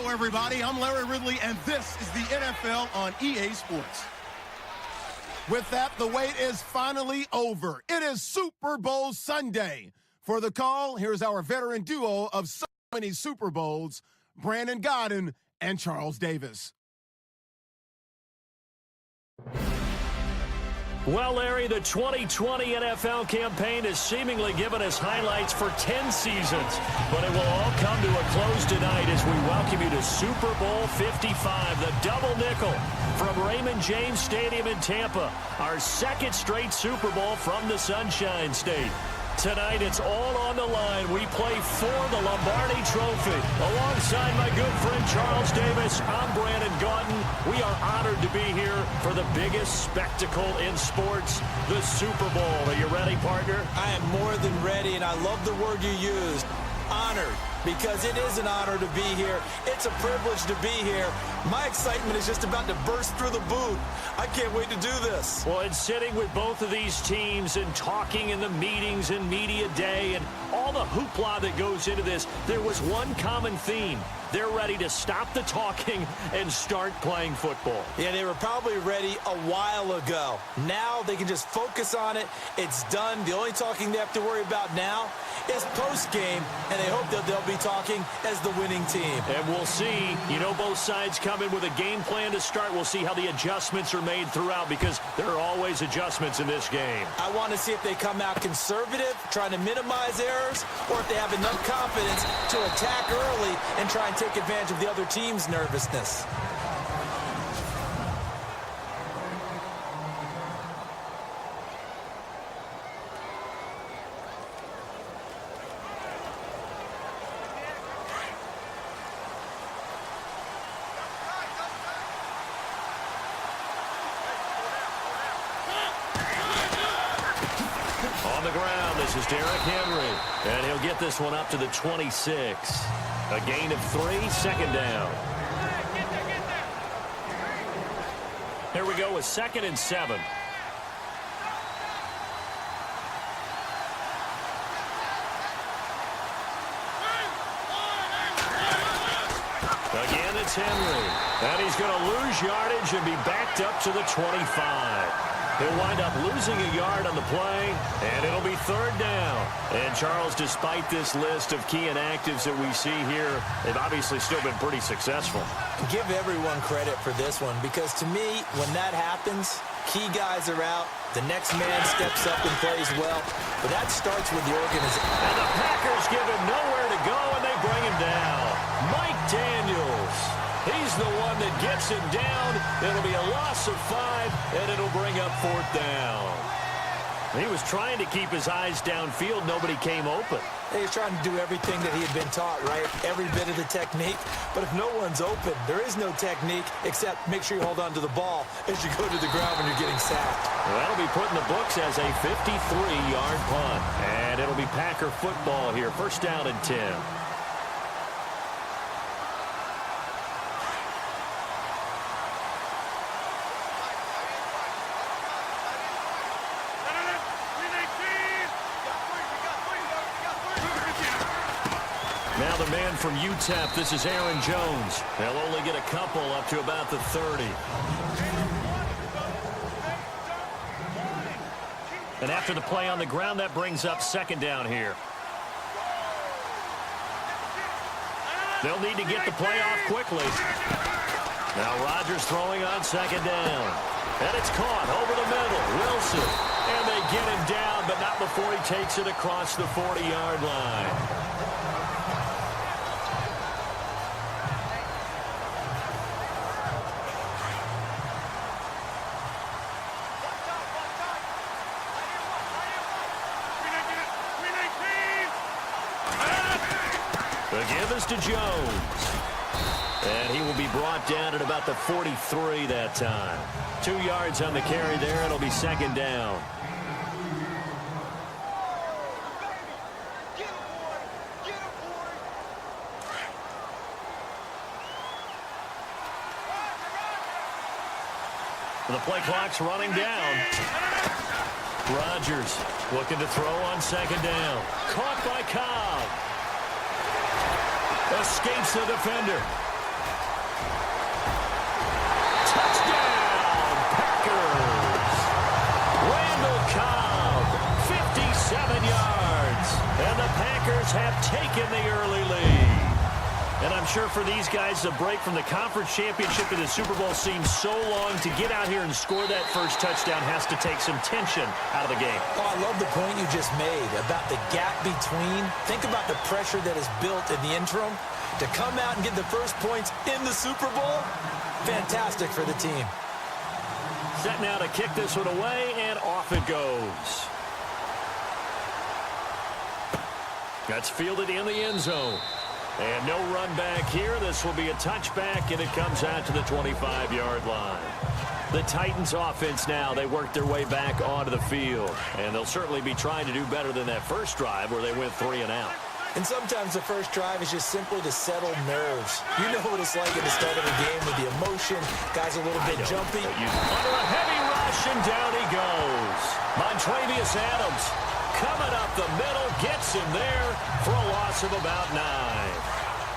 Hello, everybody. I'm Larry Ridley, and this is the NFL on EA Sports. With that, the wait is finally over. It is Super Bowl Sunday. For the call, here's our veteran duo of so many Super Bowls, Brandon Godden and Charles Davis. Well, Larry, the 2020 NFL campaign has seemingly given us highlights for 10 seasons, but it will all come to a close tonight as we welcome you to Super Bowl 55, the double nickel from Raymond James Stadium in Tampa, our second straight Super Bowl from the Sunshine State. Tonight, it's all on the line. We play for the Lombardi Trophy. Alongside my good friend Charles Davis, I'm Brandon Gaudin. We are honored to be here for the biggest spectacle in sports, the Super Bowl. Are you ready, partner? I am more than ready, and I love the word you used, honored, because it is an honor to be here. It's a privilege to be here. My excitement is just about to burst through the booth. I can't wait to do this. Well, and sitting with both of these teams and talking in the meetings and media day and all the hoopla that goes into this, there was one common theme. They're ready to stop the talking and start playing football. Yeah, they were probably ready a while ago. Now they can just focus on it. It's done. The only talking they have to worry about now is post-game, and they hope that they'll be talking as the winning team. And we'll see. You know, both sides come in with a game plan to start. We'll see how the adjustments are made throughout, because there are always adjustments in this game. I want to see if they come out conservative, trying to minimize errors, or if they have enough confidence to attack early and try and take advantage of the other team's nervousness. On the ground, this is Derrick Henry, and he'll get this one up to the 26. A gain of 3, second down. Here we go with 2nd and 7. Again, it's Henry. And he's going to lose yardage and be backed up to the 25. He'll wind up losing a yard on the play, and it'll be 3rd down. And, Charles, despite this list of key inactives that we see here, they've obviously still been pretty successful. Give everyone credit for this one, because to me, when that happens, key guys are out, the next man steps up and plays well, but that starts with the organization. And the Packers give him nowhere to go, and they bring him down. Mike Daniels. He's the one that gets him down. It'll be a loss of 5, and it'll bring up 4th down. He was trying to keep his eyes downfield. Nobody came open. He was trying to do everything that he had been taught, right? Every bit of the technique. But if no one's open, there is no technique except make sure you hold on to the ball as you go to the ground when you're getting sacked. Well, that'll be put in the books as a 53-yard punt. And it'll be Packer football here. 1st down and 10. Now the man from UTEP, this is Aaron Jones. They'll only get a couple up to about the 30. And after the play on the ground, that brings up 2nd down here. They'll need to get the play off quickly. Now Rodgers throwing on 2nd down. And it's caught over the middle. Wilson. And they get him down, but not before he takes it across the 40-yard line. The give is to Jones. And he will be brought down at about the 43 that time. 2 yards on the carry there. It'll be 2nd down. The play clock's running down. Rodgers looking to throw on 2nd down. Caught by Cobb. Escapes the defender. taking the early lead. And I'm sure for these guys, the break from the conference championship to the Super Bowl seems so long. To get out here and score that first touchdown has to take some tension out of the game. Oh, I love the point you just made about the gap between. Think about the pressure that is built in the interim. To come out and get the first points in the Super Bowl, fantastic for the team. Set now to kick this one away, and off it goes. That's fielded in the end zone. And no run back here. This will be a touchback, and it comes out to the 25-yard line. The Titans offense now, they work their way back onto the field. And they'll certainly be trying to do better than that first drive where they went 3 and out. And sometimes the first drive is just simply to settle nerves. You know what it's like at the start of a game with the emotion. Guys a little bit jumpy. Under a heavy rush, and down he goes. Montravius Adams coming up the middle, gets him there for a loss of about 9.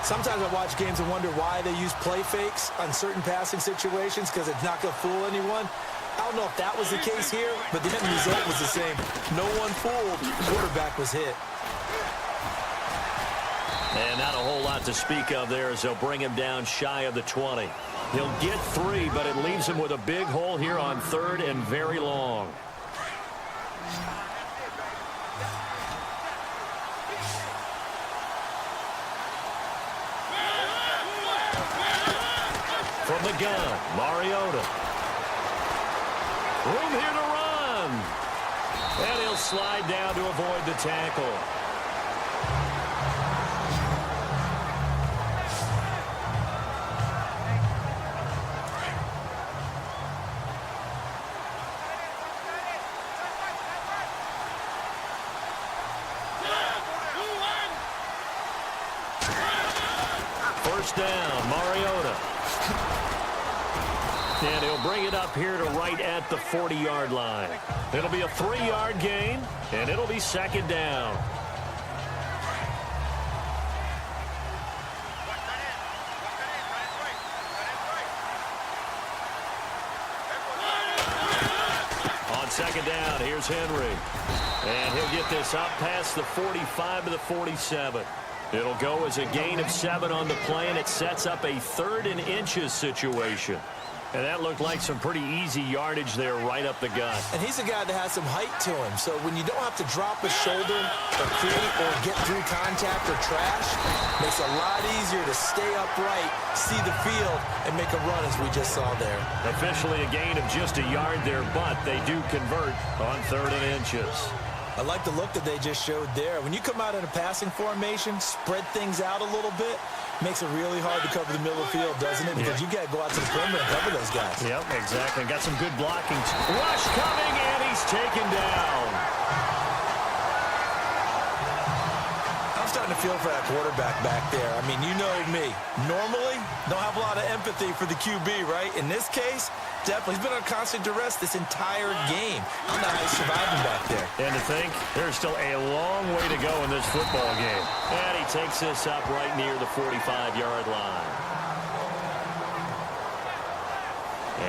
Sometimes I watch games and wonder why they use play fakes on certain passing situations, because it's not going to fool anyone. I don't know if that was the case here, but the end result was the same. No one fooled. Quarterback was hit. And not a whole lot to speak of there as they'll bring him down shy of the 20. He'll get 3, but it leaves him with a big hole here on 3rd and very long. From the gun, Mariota. Room here to run. And he'll slide down to avoid the tackle. First down, Mariota. And he'll bring it up here to right at the 40-yard line. It'll be a 3-yard gain, and it'll be 2nd down. On 2nd down, here's Henry. And he'll get this up past the 45 to the 47. It'll go as a gain of 7 on the play, and it sets up a 3rd and inches situation. And that looked like some pretty easy yardage there right up the gut. And he's a guy that has some height to him. So when you don't have to drop a shoulder or create or get through contact or trash, makes it a lot easier to stay upright, see the field, and make a run as we just saw there. Officially a gain of just a yard there, but they do convert on 3rd and inches. I like the look that they just showed there. When you come out in a passing formation, spread things out a little bit, makes it really hard to cover the middle of the field, doesn't it? Because you got to go out to the perimeter and cover those guys. Yep, exactly. Got some good blocking. Rush coming, and he's taken down. I'm starting to feel for that quarterback back there. I mean, you know me. Normally, don't have a lot of empathy for the QB, right? In this case, definitely. He's been on constant duress this entire game. I don't know how he's surviving back there. And to think, there's still a long way to go in this football game. And he takes this up right near the 45-yard line.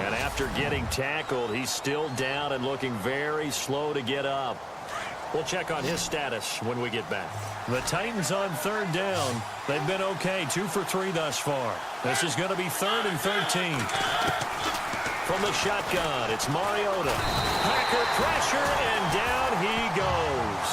And after getting tackled, he's still down and looking very slow to get up. We'll check on his status when we get back. The Titans on 3rd down. They've been okay, 2 for 3 thus far. This is going to be 3rd and 13. From the shotgun, it's Mariota. Packer pressure, and down he goes.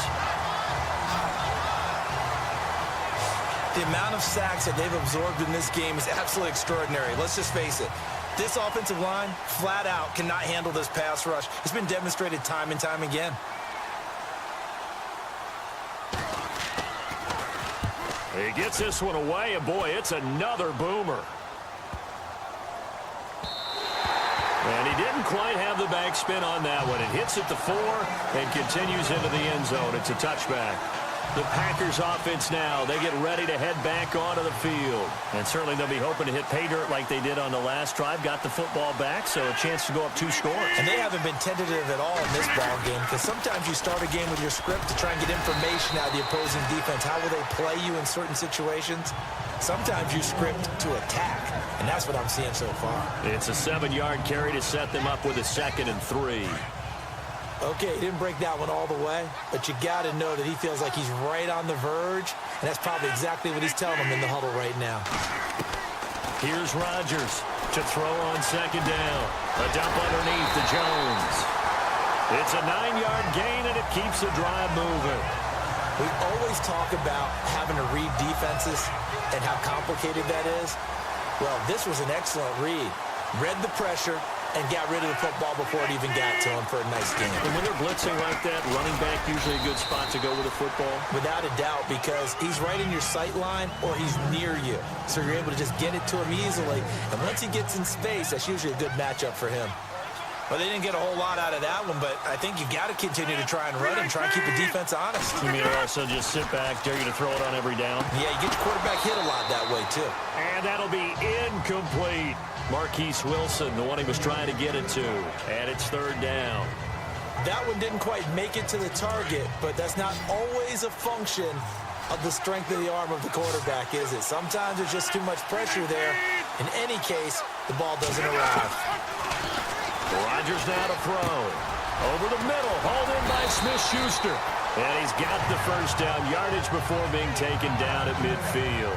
The amount of sacks that they've absorbed in this game is absolutely extraordinary. Let's just face it. This offensive line, flat out, cannot handle this pass rush. It's been demonstrated time and time again. He gets this one away, and boy, it's another boomer. And he didn't quite have the backspin on that one. It hits at the 4 and continues into the end zone. It's a touchback. The Packers offense now, they get ready to head back onto the field. And certainly they'll be hoping to hit pay dirt like they did on the last drive. Got the football back, so a chance to go up 2 scores. And they haven't been tentative at all in this ball game, because sometimes you start a game with your script to try and get information out of the opposing defense. How will they play you in certain situations? Sometimes you script to attack, and that's what I'm seeing so far. It's a 7-yard carry to set them up with a 2nd and 3. Okay, he didn't break that one all the way, but you got to know that he feels like he's right on the verge and that's probably exactly what he's telling them in the huddle right now. Here's Rodgers to throw on second down. A dump underneath to Jones. It's a 9-yard gain, and it keeps the drive moving. We always talk about having to read defenses and how complicated that is. Well, this was an excellent read. Read the pressure and got rid of the football before it even got to him for a nice game. And when they're blitzing like that, running back usually a good spot to go with the football? Without a doubt, because he's right in your sight line or he's near you. So you're able to just get it to him easily. And once he gets in space, that's usually a good matchup for him. Well, they didn't get a whole lot out of that one, but I think you got to continue to try and run and try and keep the defense honest. You mean also just sit back, dare you to throw it on every down? Yeah, you get your quarterback hit a lot that way, too. And that'll be incomplete. Marquise Wilson, the one he was trying to get it to. And it's third down. That one didn't quite make it to the target, but that's not always a function of the strength of the arm of the quarterback, is it? Sometimes there's just too much pressure there. In any case, the ball doesn't arrive. Rodgers now to throw. Over the middle, hauled in by Smith-Schuster. And he's got the first down yardage before being taken down at midfield.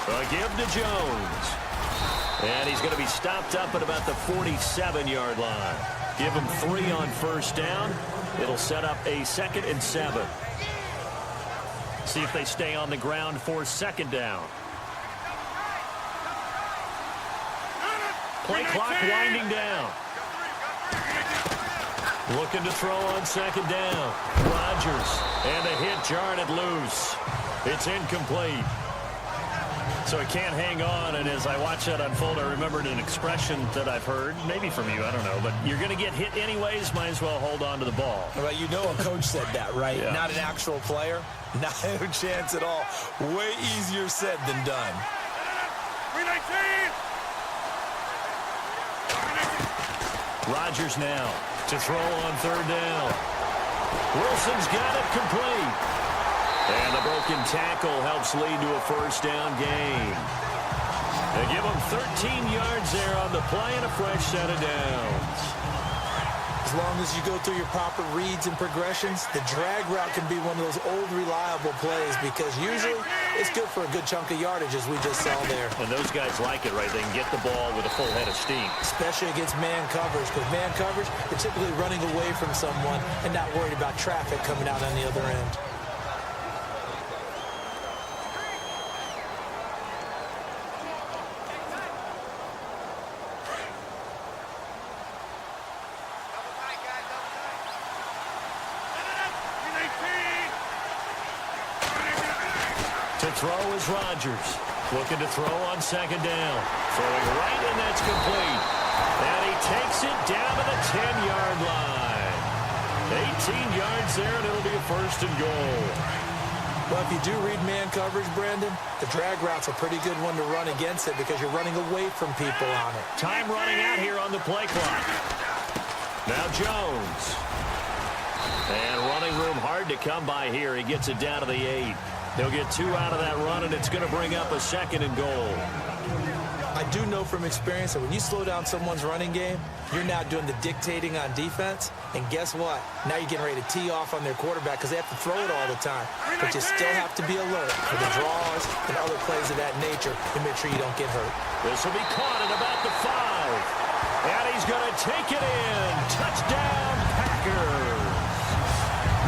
A give to Jones. And he's going to be stopped up at about the 47-yard line. Give him 3 on first down. It'll set up a 2nd and 7. See if they stay on the ground for second down. Play clock winding down. Looking to throw on second down. Rodgers. And the hit jarred it loose. It's incomplete. So he can't hang on, and as I watch that unfold, I remembered an expression that I've heard, maybe from you, I don't know, but you're going to get hit anyways, might as well hold on to the ball. Well, you know a coach said that, right? Yeah. Not an actual player. Not a chance at all. Way easier said than done. Rodgers now to throw on third down. Wilson's got it complete. And the broken tackle helps lead to a first down gain. They give him 13 yards there on the play and a fresh set of downs. As long as you go through your proper reads and progressions, the drag route can be one of those old reliable plays because usually it's good for a good chunk of yardage as we just saw there. And those guys like it, right? They can get the ball with a full head of steam. Especially against man coverage, because man coverage, they're typically running away from someone and not worried about traffic coming out on the other end. Throw is Rodgers. Looking to throw on second down. Throwing right, and that's complete. And he takes it down to the 10-yard line. 18 yards there, and it'll be a first and goal. Well, if you do read man coverage, Brandon, the drag route's a pretty good one to run against it because you're running away from people on it. Time running out here on the play clock. Now Jones. And running room hard to come by here. He gets it down to the 8. He'll get 2 out of that run, and it's going to bring up a 2nd and goal. I do know from experience that when you slow down someone's running game, you're now doing the dictating on defense. And guess what? Now you're getting ready to tee off on their quarterback because they have to throw it all the time. But you still have to be alert for the draws and other plays of that nature to make sure you don't get hurt. This will be caught at about the 5. And he's going to take it in. Touchdown, Packers.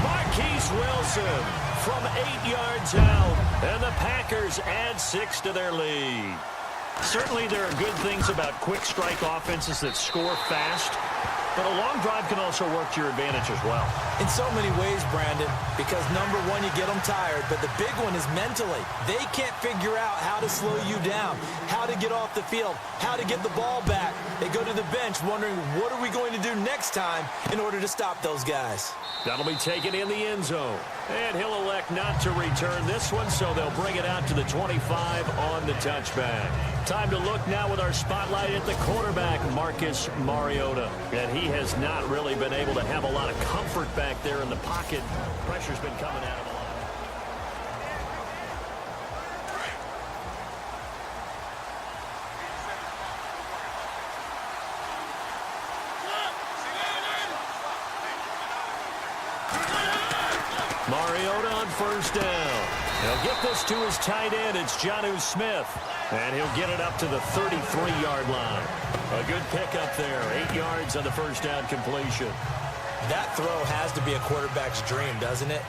Marquise Wilson from 8 yards out, and the Packers add 6 to their lead. Certainly there are good things about quick strike offenses that score fast, but a long drive can also work to your advantage as well. In so many ways, Brandon, because number one, you get them tired, but the big one is mentally. They can't figure out how to slow you down, how to get off the field, how to get the ball back. They go to the bench wondering, what are we going to do next time in order to stop those guys? That'll be taken in the end zone. And he'll elect not to return this one, so they'll bring it out to the 25 on the touchback. Time to look now with our spotlight at the quarterback, Marcus Mariota. And he has not really been able to have a lot of comfort back there in the pocket. Pressure's been coming at him a lot. Mariota on first down. He'll get this to his tight end. It's Jonnu Smith. And he'll get it up to the 33-yard line. A good pickup there. 8 yards on the first down completion. That throw has to be a quarterback's dream, doesn't it?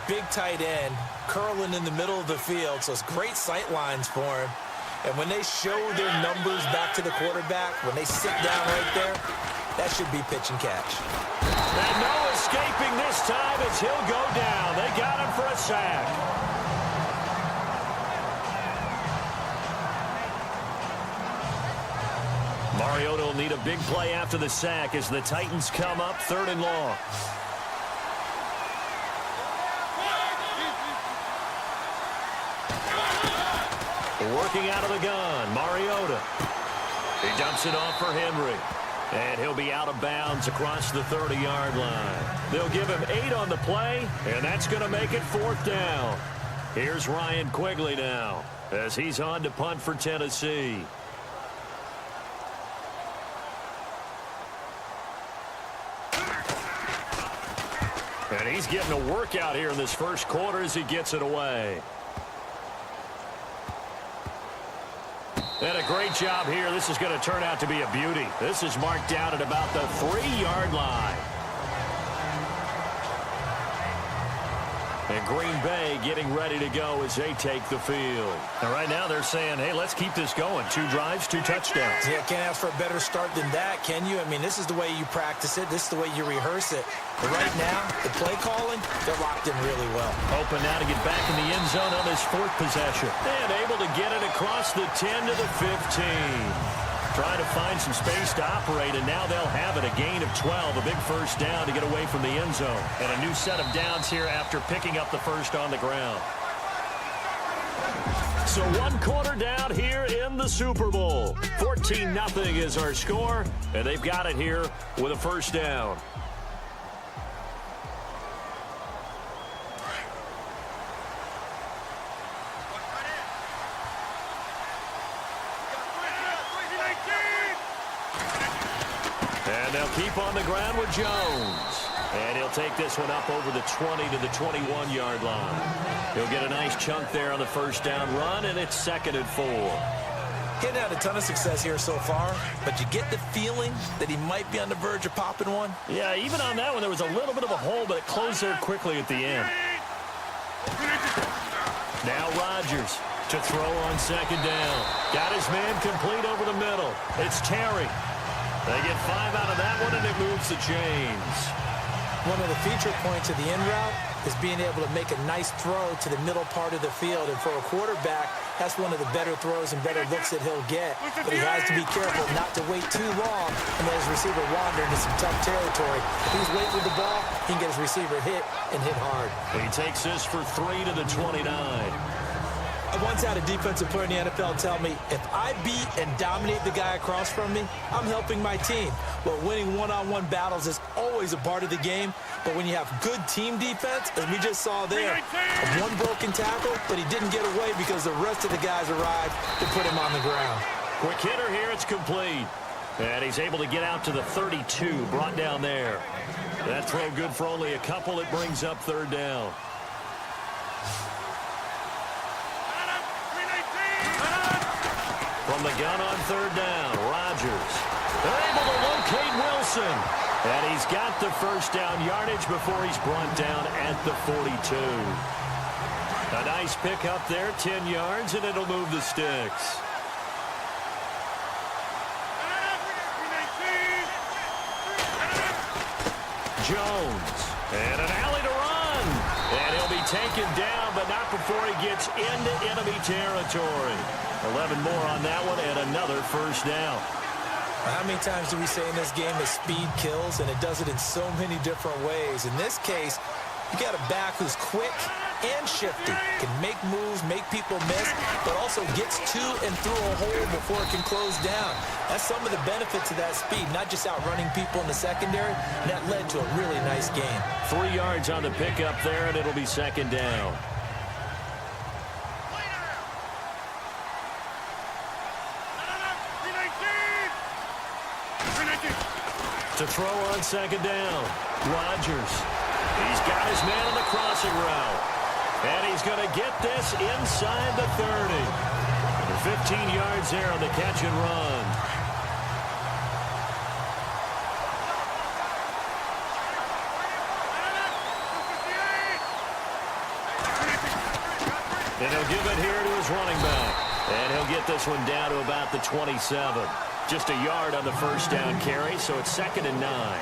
Big tight end, curling in the middle of the field, so it's great sight lines for him. And when they show their numbers back to the quarterback, when they sit down right there, that should be pitch and catch. And no escaping this time as he'll go down. They got him for a sack. Mariota will need a big play after the sack as the Titans come up 3rd and long. Working out of the gun, Mariota. He dumps it off for Henry. And he'll be out of bounds across the 30-yard line. They'll give him 8 on the play, and that's going to make it 4th down. Here's Ryan Quigley now as he's on to punt for Tennessee. And he's getting a workout here in this first quarter as he gets it away. And a great job here. This is going to turn out to be a beauty. This is marked down at about the 3-yard line. And Green Bay getting ready to go as they take the field. And right now they're saying, hey, let's keep this going. 2 drives, 2 touchdowns. Yeah, can't ask for a better start than that, can you? I mean, this is the way you practice it. This is the way you rehearse it. But right now, the play calling, they're locked in really well. Open now to get back in the end zone on his 4th possession. And able to get it across the 10 to the 15. Trying to find some space to operate, and now they'll have it. A gain of 12, a big first down to get away from the end zone. And a new set of downs here after picking up the first on the ground. So 1 quarter down here in the Super Bowl. 14-0 is our score, and they've got it here with a first down. And they'll keep on the ground with Jones. And he'll take this one up over the 20 to the 21-yard line. He'll get a nice chunk there on the first down run, and it's 2nd and 4. He hadn't had a ton of success here so far, but you get the feeling that he might be on the verge of popping one. Yeah, even on that one, there was a little bit of a hole, but it closed there quickly at the end. Now Rodgers to throw on 2nd down. Got his man complete over the middle. It's Terry. They get 5 out of that one, and it moves the chains. One of the feature points of the in route is being able to make a nice throw to the middle part of the field. And for a quarterback, that's one of the better throws and better looks that he'll get. But he has to be careful not to wait too long and let his receiver wander into some tough territory. If he's waiting with the ball, he can get his receiver hit and hit hard. He takes this for 3 to the 29. I once had a defensive player in the NFL tell me, if I beat and dominate the guy across from me, I'm helping my team. Well, winning one-on-one battles is always a part of the game, but when you have good team defense, as we just saw there, one broken tackle, but he didn't get away because the rest of the guys arrived to put him on the ground. Quick hitter here, it's complete. And he's able to get out to the 32, brought down there. That throw good for only a couple. It brings up 3rd down. From the gun on 3rd down, Rodgers. They're able to locate Wilson. And he's got the first down yardage before he's brought down at the 42. A nice pick up there, 10 yards, and it'll move the sticks. Jones. And an alley to run. And he'll be taken down, but not before he gets into enemy territory. 11 more on that one, and another first down. How many times do we say in this game that speed kills, and it does it in so many different ways? In this case, you got a back who's quick and shifty, can make moves, make people miss, but also gets to and through a hole before it can close down. That's some of the benefits of that speed, not just outrunning people in the secondary. And that led to a really nice game. 3 yards on the pickup there, and it'll be 2nd down. To throw on 2nd down, Rodgers. He's got his man on the crosshair. crossing route. And he's going to get this inside the 30. 15 yards there on the catch and run. And he'll give it here to his running back. And he'll get this one down to about the 27. Just a yard on the first down carry, so it's 2nd and 9.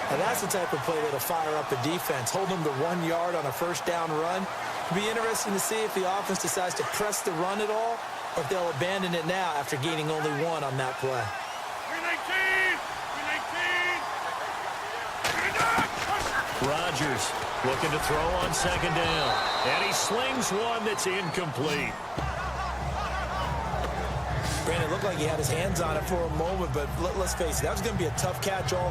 And that's the type of play that'll fire up the defense. Hold them to 1 yard on a first down run. It'll be interesting to see if the offense decides to press the run at all, or if they'll abandon it now after gaining only 1 on that play. Rodgers looking to throw on 2nd down. And he slings one that's incomplete. Brandon, it looked like he had his hands on it for a moment, but let's face it, that was going to be a tough catch all